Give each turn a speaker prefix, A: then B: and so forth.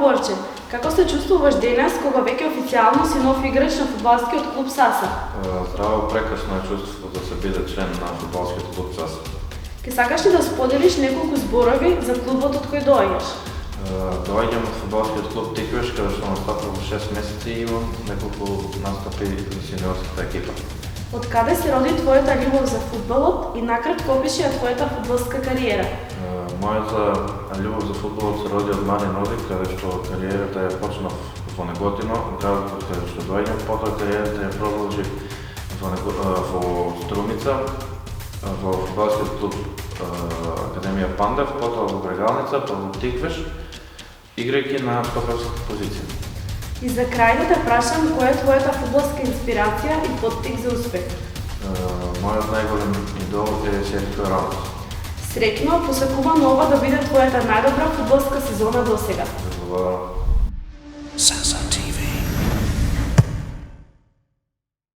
A: Борче, како се чувствуваш денес кога веќе официјално си нов играч на фудбалскиот клуб САСА?
B: Здраво, прекрасно е чувството да се биде член на фудбалскиот клуб САСА.
A: Ке сакаш ли да споделиш неколку зборови за клубот од кој доаѓаш?
B: Доаѓам од фудбалскиот клуб Тиквеш, каде што настапував 6 месеци и имам неколку настапи за сениорската екипа.
A: Од каде се роди твојата љубов за фудбалот и накратко опиши ја твојата фудбалска кариера?
B: Мојата љубов за фудбалот се роди од Марин Одик, каде што кариерата ја почнав во Неготино, градот од каде што доаѓам, потоа кариерата ја продолжив во Струмица, во фудбалскиот клуб Академија Пандев, потоа во Брегалница, па во Тиквеш, играјќи на стоперска позиција.
A: И за крај да те прашам, која е твојата фудбалска инспирација и поттик за успех?
B: Мојот најголем идол е Серхио Рамос.
A: Среќно, посакувам ова да биде твојата најдобра фудбалска сезона досега.
B: Благодарам.